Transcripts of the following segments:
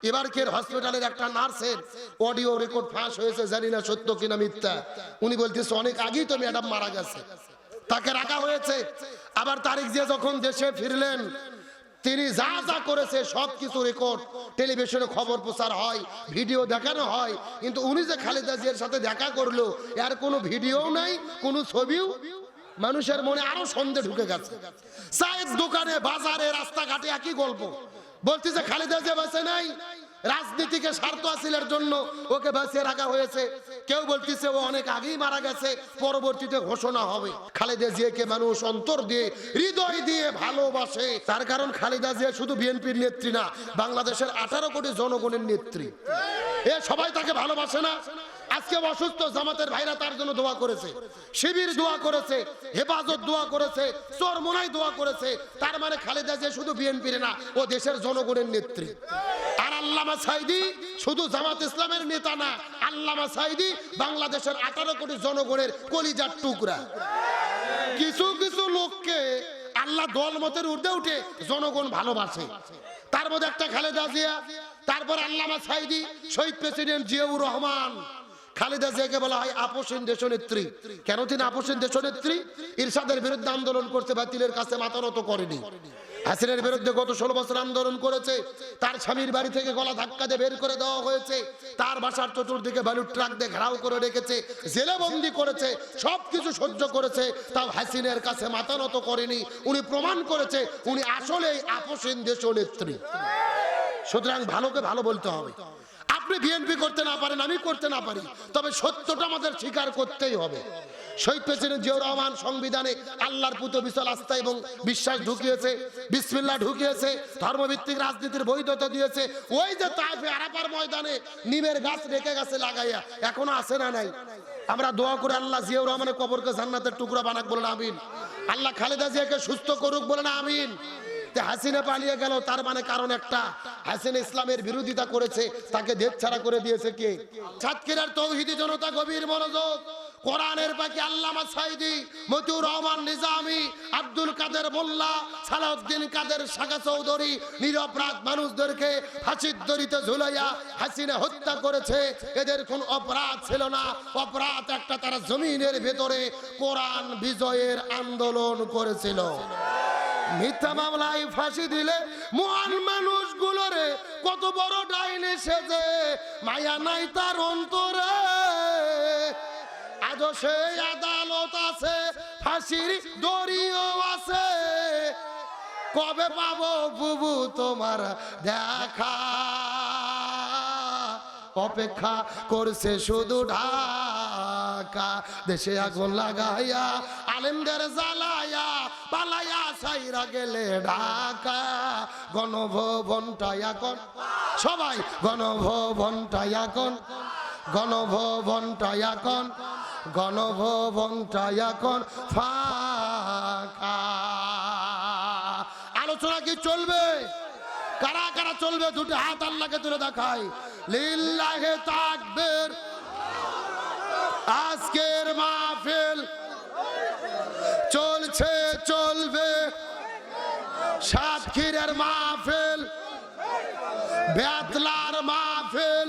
এবার কের হসপিটালের একটা নার্সের অডিও রেকর্ড ফাঁস হয়েছে, জানি না সত্য কিনা মিথ্যা। উনি বলতেছে অনেক আগেই তো ম্যাডাম মারা গেছে, তাকে রাখা হয়েছে। আবার তারিক জিয়া যখন দেশে ফিরলেন, তিনি যা যা করেছে সবকিছু রেকর্ড, টেলিভিশনে খবর প্রচার হয়, ভিডিও দেখানো হয়। কিন্তু উনি যে খালেদা জিয়ার সাথে দেখা করলো, এর কোনো ভিডিও নাই, কোনো ছবিও। মানুষের মনে আরো সন্দেহ ঢুকে গেছে। চায়ের দোকানে, বাজারে, রাস্তাঘাটে একই গল্প। বলতেছে খালেদা জিয়া বেঁচে নাই, রাজনীতিকে স্বার্থ হাসিলের জন্য ওকে বাঁচিয়ে রাখা হয়েছে। কেউ বলতেছে ও অনেক আগেই মারা গেছে, পরবর্তীতে ঘোষণা হবে। খালেদা জিয়াকে মানুষ অন্তর দিয়ে, হৃদয় দিয়ে ভালোবাসে। তার কারণ খালেদা জিয়া শুধু বিএনপির নেত্রী না, বাংলাদেশের 18 কোটি জনগণের নেত্রী। এ সবাই তাকে ভালোবাসে না? আজকে অসুস্থ জামাতের ভাইরা তার জন্য দোয়া করেছে, শিবির দোয়া করেছে, হেফাজত দোয়া করেছে, চরমোনাই দোয়া করেছে। তার মানে খালেদা জিয়া শুধু বিএনপির না, ও দেশের জনগণের নেত্রী। আর আল্লামা সাঈদী শুধু জামাত ইসলামের নেতা না, আল্লামা সাঈদী বাংলাদেশের 18 কোটি জনগণের কলিজার টুকরা। কিছু কিছু লোককে আল্লাহ দলমতের ঊর্ধ্বে উঠে জনগণ ভালোবাসে, তার মধ্যে একটা খালেদা জিয়া, তারপর আল্লামা সাঈদী, শহীদ প্রেসিডেন্ট জিয়াউর রহমান। খালেদা জিয়াকে বলা হয় আপসহীন দেশনেত্রী। কেন তিনি আপসহীন দেশনেত্রী? ইরশাদের বিরুদ্ধে আন্দোলন করতে, বাতিলের কাছে মাথা নত করেনি। হাসিনার বিরুদ্ধে গত 16 বছর আন্দোলন করেছে। তার স্বামীর বাড়ি থেকে গলা ধাক্কা দিয়ে বের করে দেওয়া হয়েছে, তার বাসার চতুর্দিকে বালুর ট্রাক দিয়ে ঘেরাও করে রেখেছে, জেলে বন্দি করেছে, সবকিছু সহ্য করেছে। তাও হাসিনার কাছে মাথা নত করেনি। উনি প্রমাণ করেছে উনি আসলেই আপসহীন দেশনেত্রী। সুতরাং ভালোকে ভালো বলতে হবে। আপনি বিএনপি করতে না পারেন, আমি করতে না পারি, তবে সত্যটা আমাদের স্বীকার করতেই হবে। শহীদ প্রেসিডেন্ট জিয়াউর রহমান সংবিধানে আল্লাহর প্রতি বিশাল আস্থা এবং বিশ্বাস ঢুকিয়েছে, বিসমিল্লাহ ঢুকিয়েছে, ধর্মভিত্তিক রাজনীতির বৈধতা দিয়েছে। ওই যে তাইফে আরাফার ময়দানে নিমের গাছ রেখে গেছে লাগাইয়া, এখনো আছে না নাই? আমরা দোয়া করে আল্লাহ জিয়াউর রহমানের কবরকে জান্নাতের টুকরা বানাক, বলেন আমিন। আল্লাহ খালেদা জিয়াকে সুস্থ করুক, বলেন আমিন। হাসিনা পালিয়ে গেল, তার মানে কারণ একটা, হাসিনা ইসলামের বিরোধিতা করেছে, তাকে দেশ ছাড়া করে দিয়েছে কে? সাতক্ষীরার তৌহিদি জনতা গভীর মনোযোগ। কোরআনের পাখি আল্লামা সাঈদী, মতিউর রহমান নিজামী, আব্দুল কাদের মোল্লা, সালাউদ্দিন কাদের শাখা চৌধুরী নিরপরাধ মানুষদেরকে ফাঁসির দড়িতে ঝুলাইয়া হাসিনা হত্যা করেছে। এদের কোন অপরাধ ছিল না। অপরাধ একটা, তারা জমিনের ভেতরে কোরআন বিজয়ের আন্দোলন করেছিল। মিথ্যা মামলায় ফাঁসি দিলে মহান মানুষগুলোরে কত বড় ডাইনি সেজে, মায়া নাই তার অন্তরে। আজও সেই আদালত আছে, ফাঁসির দড়িও আছে। কবে পাবো বুবু তোমার দেখা, অপেক্ষা করছে শুধু ঢাকা। দেশে আগুন লাগাইয়া আলেমদের জ্বালাইয়া পালাইয়া সাইরা গেলে ঢাকা। গণভবনটা এখন সবাই, গণভবনটা এখন, গণভবনটা এখন, গণভবনটা এখন ফাঁকা। আলোচনা কি চলবে? কারা কারা চলবে? দুটো হাত আল্লাহকে তুলে দেখায়। লিল্লাহে তাকবীর। আজকের মাহফিল চলছে, চলবে। সাতক্ষীরার মাহফিল, বেতলার মাহফিল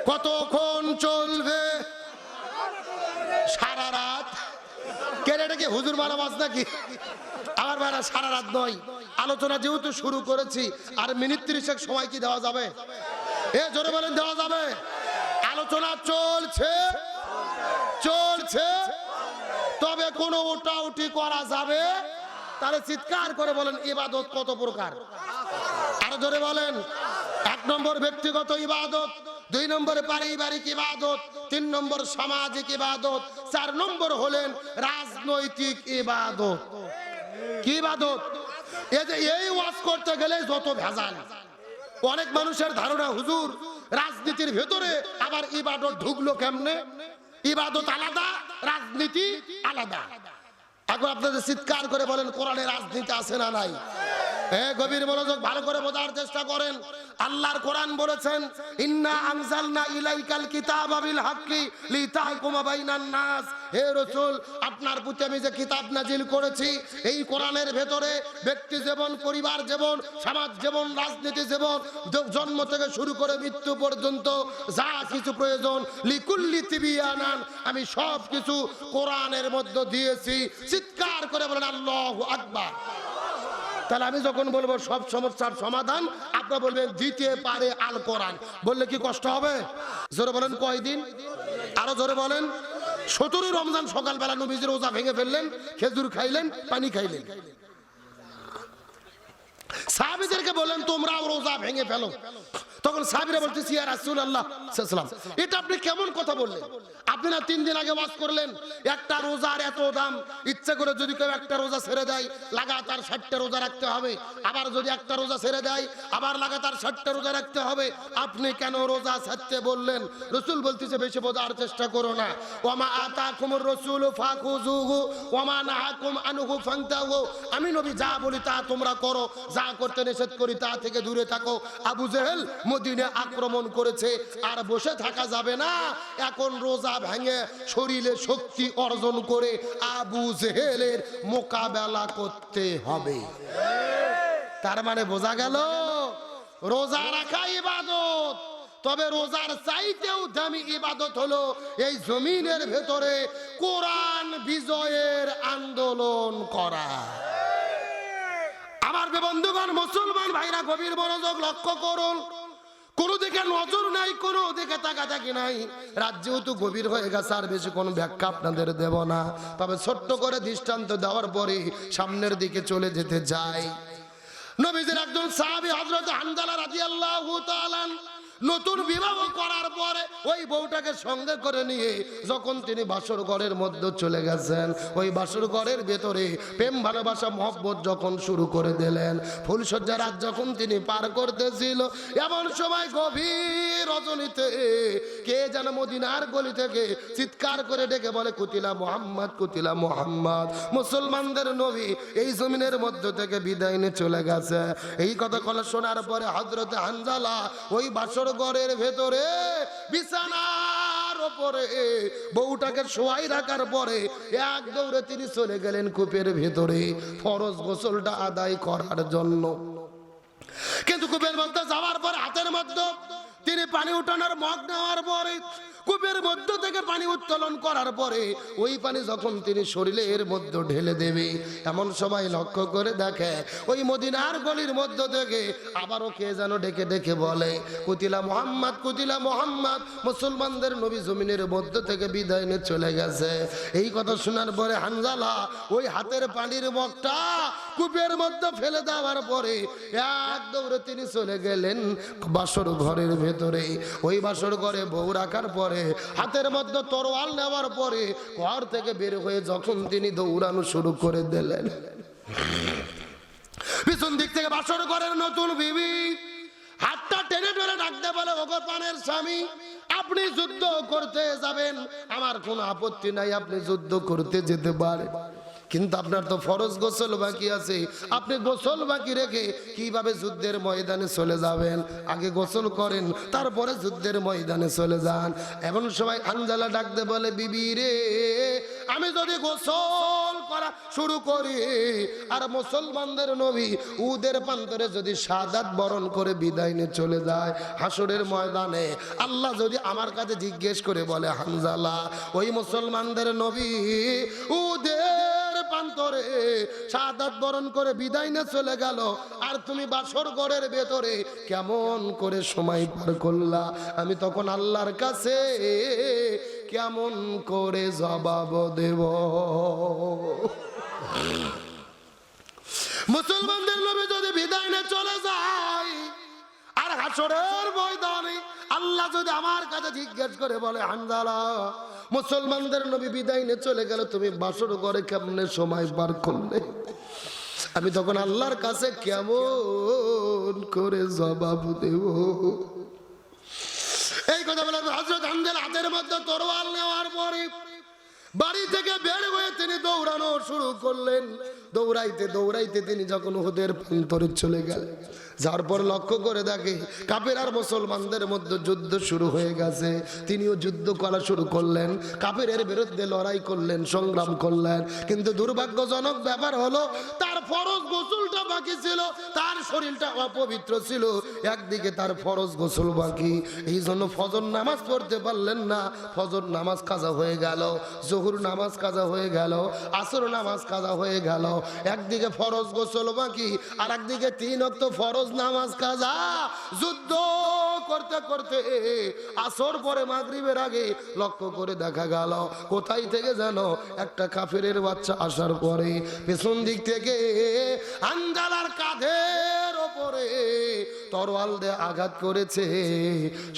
কতক্ষণ চলবে? সারা রাত। কেন এটা কি হুজুর মারামাজ নাকি? আমার ভাইরা সারা রাত নয়। আলোচনা যেহেতু শুরু করেছি, আর মিনিট 30 সময় কি দেওয়া যাবে? এ জোরে বলেন, দেওয়া যাবে? আলোচনা চলছে, চলছে, তবে কোনো উঠাউঠি করা যাবে? তাহলে চিৎকার করে বলেন ইবাদত কত প্রকার? আরো জোরে বলেন। 1 নম্বর ব্যক্তিগত ইবাদত, 2 নম্বরে পারিবারিক ইবাদত, 3 নম্বর সামাজিক ইবাদত, 4 নম্বর হলেন রাজনৈতিক ইবাদত। কি ইবাদত? এই যে এই ওয়াজ করতে গেলে যত ভেজাল। অনেক মানুষের ধারণা হুজুর রাজনীতির ভেতরে আবার ইবাদত ঢুকলো কেমনে? ইবাদত আলাদা, রাজনীতি আলাদা। এখন আপনাদের চিৎকার করে বলেন কোরআনে রাজনীতি আছে না নাই? গভীর মনোযোগ, ভালো করে বোঝার চেষ্টা করেন। আল্লাহর কোরআন বলেছেন ইন্না আনজালনা ইলাইকাল কিতাবা বিল হাক্কি লিতাহকুমা বাইনান নাস। হে রাসূল, আপনার প্রতি আমি যে কিতাব নাজিল করেছি এই কোরআনের ভেতরে ব্যক্তি জীবন, পরিবার জীবন, সমাজ জীবন, রাজনীতি জীবন, জন্ম থেকে শুরু করে মৃত্যু পর্যন্ত যা কিছু প্রয়োজন লিকুল্লি তিবিয়ানান, আমি সব কিছু কোরআনের মধ্যে দিয়েছি। চিৎকার করে বলেন আল্লাহু আকবার। তাহলে আমি যখন বলবো সব সমস্যার সমাধান, আপনারা বলবেন দিতে পারে আল কোরআন। বললে কি কষ্ট হবে? জোরে বলেন কয়দিন? আরো জোরে বলেন। 17 রমজান সকালবেলা নবীজির রোজা ভেঙে ফেললেন, খেজুর খাইলেন, পানি খাইলেন। সাহাবীদেরকে বলেন তোমরাও রোজা ভেঙে ফেলো। তখন সাহাবীরা বলতেছি ইয়া রাসূলুল্লাহ সাল্লাল্লাহু আলাইহি ওয়াসাল্লাম, এটা আপনি কেমন কথা বললেন? আপনি না 3 দিন আগে ওয়াজ করলেন একটা রোজার এত দাম, ইচ্ছা করে যদি কেউ একটা রোজা ছেড়ে দেয় লাগাতার 60টা রোজা রাখতে হবে, আবার যদি একটা রোজা ছেড়ে দেয় আবার লাগাতার 60টা রোজা রাখতে হবে। আপনি কেন রোজা ছাড়তে বললেন? রাসূল বলতেছে বেশি বোঝার চেষ্টা করো না। ওয়ামা আতাকুমুর রাসূলু ফাখুযুহু ওয়ামা নাহাকুম আনহু ফান্তাহু। আমি নবী যা বলি তা তোমরা করো, যা করতে নিষেধ করি তা থেকে দূরে থাকো। আবু জেহেল মদিনা আক্রমণ করেছে, আর বসে থাকা যাবে না। এখন রোজা ভেঙে শরীরে শক্তি অর্জন করে আবু জেহেলের মোকাবেলা করতে হবে। তার মানে বোঝা গেল রোজা রাখা ইবাদত, তবে রোজার চাইতেও দামি ইবাদত হলো এই জমিনের ভেতরে কোরআন বিজয়ের আন্দোলন করা। আমার বন্ধুগণ, মুসলমান ভাইরা গভীর মনোযোগ লক্ষ্য করুন। কোনো দিকে নজর নাই, কোনো দিকে তাকাতাকি নাই। রাত যেহেতু গভীর হয়ে গেছে আর বেশি কোনো ব্যাখ্যা আপনাদের দেব না, তবে ছোট্ট করে দৃষ্টান্ত দেওয়ার পরে সামনের দিকে চলে যেতে চাই। নবীজির একজন সাহাবী হযরত হানজালা রাদিয়াল্লাহু তাআলা নতুন বিবাহ করার পরে ওই বউটাকে সঙ্গে করে নিয়ে যখন তিনি বাসর ঘরের মধ্যে চলে গেছেন, ওই বাসর ঘরের ভেতরে প্রেম ভালোবাসা মহব্বত যখন শুরু করে দিলেন, ফুলসজ্জা রাত যখন তিনি পার করতেছিল, এমন সময় গভীর রজনীতে কে যেন মদিনার গলি থেকে চিৎকার করে ডেকে বলে কুতিলা মুহাম্মদ, কুতিলা মুহাম্মদ। মুসলমানদের নবী এই জমিনের মধ্য থেকে বিদায় নিয়ে চলে গেছে। এই কথা শোনার পরে হযরত হানজালা ওই বাসর ঘরের ভেতরে বিছানার উপরে বউটাকে শোয়াই রাখার পরে এক দৌড়ে তিনি চলে গেলেন কূপের ভেতরে ফরজ গোসলটা আদায় করার জন্য। কিন্তু কূপের মধ্যে যাওয়ার পর হাতের মধ্যে তিনি পানি উঠানোর মগ নেওয়ার পরে কূপের মধ্য থেকে পানি উত্তোলন করার পরে ওই পানি যখন তিনি শরীরের মধ্যে ঢেলে দেবে, এমন সময় লক্ষ্য করে দেখে ওই মদিনার গলির মধ্য থেকে আবারও কে যেন ডেকে ডেকে বলে কুতিলা মুহাম্মদ, কুতিলা মুহাম্মদ। মুসলমানদের নবী জমিনের মধ্য থেকে বিদায় নিয়ে চলে গেছে। এই কথা শোনার পরে হানজালা ওই হাতের পানির মগটা কূপের মধ্যে ফেলে দেওয়ার পরে এক দৌড়ে তিনি চলে গেলেন বাসর ঘরের ভেতরে। ওই বাসর ঘরে বউ রাখার পরে হাতের মধ্যে তরোয়াল নেওয়ার পরে ঘর থেকে বের হয়ে যখন তিনি দৌড়ানো শুরু করে দিলেন, পিছন দিক থেকে বাসর ঘরের নতুন বিবি হাতটা টেনে টেনে ডাকতে বলে ওগো পানের স্বামী, আপনি যুদ্ধ করতে যাবেন, আমার কোনো আপত্তি নাই, আপনি যুদ্ধ করতে যেতে পারেন, কিন্তু আপনার তো ফরজ গোসল বাকি আছে। আপনি গোসল বাকি রেখে কিভাবে যুদ্ধের ময়দানে চলে যাবেন? আগে গোসল করেন, তারপরে যুদ্ধের ময়দানে চলে যান। এমন সময় হানজালা ডাকতে বলে বিবি রে, আমি যদি গোসল করা শুরু করি আর মুসলমানদের নবী উদের প্রান্তরে যদি শাহাদাত বরণ করে বিদায় নিয়ে চলে যায় হাসরের ময়দানে, আল্লাহ যদি আমার কাছে জিজ্ঞেস করে বলে হানজালা ওই মুসলমানদের নবী উদের প্রান্তরে শাহাদাত বরণ করে বিদায় নিয়ে চলে গেল, আর তুমি বাসর ঘরের ভেতরে কেমন করে সময় পার করলা, আমি তখন আল্লাহর কাছে কেমন করে জবাব দেব? মুসলমানদের নবী যদি বিদায় নিয়ে চলে যায় আর হাসরের ময়দানে আল্লাহ যদি আমার কাছে জিজ্ঞেস করে বলে হানজালা মুসলমানদের নবী বিদায় নিয়ে চলে গেল, তুমি বাসর ঘরে কেমনে সময় পার করলে, আমি তখন আল্লাহর কাছে কেমন করে জবাব দেব? এই কথা বলে হযরত হানজালা হাতের মধ্যে তরোয়াল নেওয়ার পরে বাড়ি থেকে বের হয়ে তিনি দৌড়ানো শুরু করলেন। দৌড়াইতে দৌড়াইতে তিনি যখন উহুদের প্রান্তরে চলে গেলেন, যার পর লক্ষ্য করে দেখে কাফের আর মুসলমানদের মধ্যে যুদ্ধ শুরু হয়ে গেছে। তিনিও যুদ্ধ করা শুরু করলেন, কাফেরের বিরুদ্ধে লড়াই করলেন, সংগ্রাম করলেন। কিন্তু দুর্ভাগ্যজনক ব্যাপার হলো তার ফরজ গোসলটা বাকি ছিল, তার শরীরটা অপবিত্র ছিল, একদিকে তার ফরজ গোসল বাকি। এই জন্য ফজর নামাজ পড়তে পারলেন না। ফজর নামাজ কাজা হয়ে গেল, জোহর নামাজ কাজা হয়ে গেল, আসর নামাজ কাজা হয়ে গেল। একদিকে ফরজ গোসল বাকি, আর একদিকে 3 ওয়াক্ত ফরজ নামাজ কাজা। যুদ্ধ করতে করতে আসর পরে মাগরিবের আগে লক্ষ্য করে দেখা গেল কোথায় থেকে যেন একটা কাফেরের বাচ্চা আসার পরে পেছন দিক থেকে হানজালার কাঁধের ওপরে তরোয়াল দিয়ে আঘাত করেছে।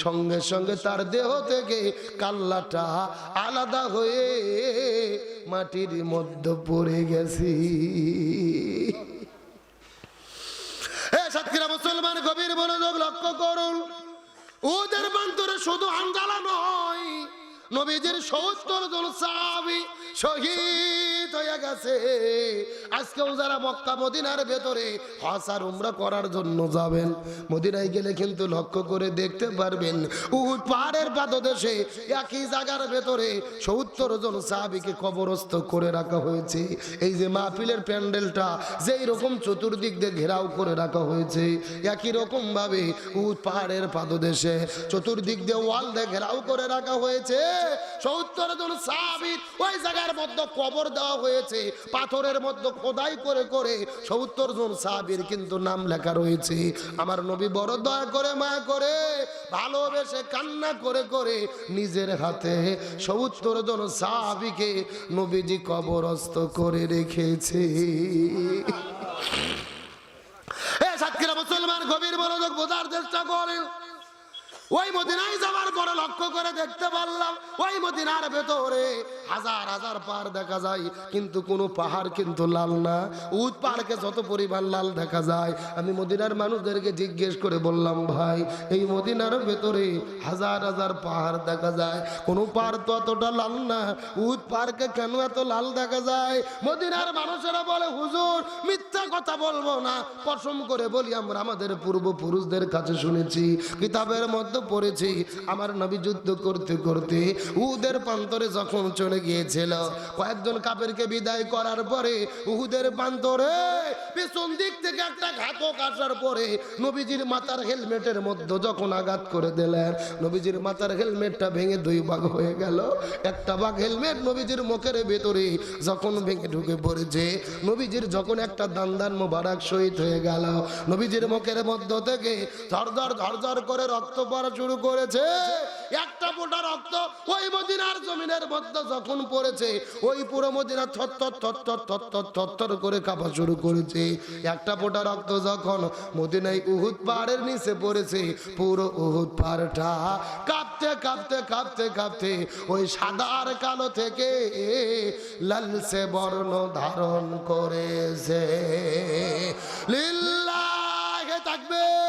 সঙ্গে সঙ্গে তার দেহ থেকে কাল্লাটা আলাদা হয়ে মাটির মধ্যে পড়ে গেছে। সাতক্ষীরা মুসলমান গভীর মনোযোগ লক্ষ্য করুন। ওদের বান্তরে শুধু হানজালা নয়, নবীজির 70 জন সাহাবী শহীদ হয়ে গেছে। আজকেও যারা মক্কা মদিনার ভেতরে হজ আর উমরা করার জন্য যাবেন, মদিনায় গেলে কিন্তু লক্ষ্য করে দেখতে পারবেন উহুদ পাহাড়ের পাদদেশে একই জায়গার ভেতরে 70 জন সাহাবীকে কবরস্থ করে রাখা হয়েছে। এই যে মাহফিলের প্যান্ডেলটা যেই রকম চতুর্দিক দিয়ে ঘেরাও করে রাখা হয়েছে, একই রকম ভাবে উহুদ পাহাড়ের পাদদেশে চতুর্দিক দিয়ে ওয়াল দিয়ে ঘেরাও করে রাখা হয়েছে। 70 জন সাহাবীর ওই জায়গার মধ্যে কবর দেওয়া হয়েছে, পাথরের মধ্যে খোদাই করে করে 70 জন সাহাবীর কিন্তু নাম লেখা রয়েছে। আমার নবী বড় দয়া করে, মায়া করে, ভালোবেসে, কান্না করে করে নিজের হাতে 70 জন সাহাবীকে নবীজি কবরস্থ করে রেখেছে। সাতক্ষীরা মুসলমান গভীর মনোযোগ বোঝার চেষ্টা করেন। ওই মদিনায় যাওয়ার পরে লক্ষ্য করে দেখতে পারলাম ওই মদিনার ভেতরে হাজার হাজার পাহাড় দেখা যায়, কিন্তু কোনো পাহাড় কিন্তু লাল না। উহুদ পাহাড়কে যত পরিমাণ লাল দেখা যায়, আমি মদিনার মানুষদেরকে জিজ্ঞেস করে বললাম, ভাই এই মদিনার ভেতরে হাজার হাজার পাহাড় দেখা যায়, কোনো পাহাড় তো অতটা লাল না, উহুদ পাহাড়কে কেন এত লাল দেখা যায়? মদিনার মানুষেরা বলে, হুজুর মিথ্যা কথা বলবো না, কসম করে বলি আমরা আমাদের পূর্বপুরুষদের কাছে শুনেছি, কিতাবের মধ্যে পড়েছি, আমার নবী যুদ্ধ করতে করতে উহুদের প্রান্তরে যখন চলে গিয়েছিল, কয়েকজন কাফেরকে বিদায় করার পরে উহুদের প্রান্তরে পেছন দিক থেকে একটা ঘাতক আসার পরে নবীজির মাথার হেলমেটের মধ্যে যখন আঘাত করে দিলেন, নবীজির মাথার হেলমেটটা ভেঙে 2 ভাগ হয়ে গেল। একটা ভাগ হেলমেট নবীজির মুখের ভেতরে যখন ভেঙে ঢুকে পড়েছে, নবীজির যখন একটা দান মোবারক শহীদ হয়ে গেল, নবীজির মুখের মধ্য থেকে ঝরঝর ঝরঝর করে রক্ত পড়া শুরু করেছে। একটা ফোঁটা রক্ত ওই মদিনার জমিনের মধ্যে যখন পড়েছে, ওই পুরো মদিনা থরথর থরথর থরথর থরথর করে কাঁপা শুরু করেছে। একটা ফোঁটা রক্ত যখন মদিনায় উহুদ পাহাড়ের নিচে পড়েছে, পুরো উহুদ পাহাড়টা কাঁপতে কাঁপতে কাঁপতে কাঁপতে ওই সাদা আর কালো থেকে লালচে বর্ণ ধারণ করেছে। লিল্লাহি তাকবীর।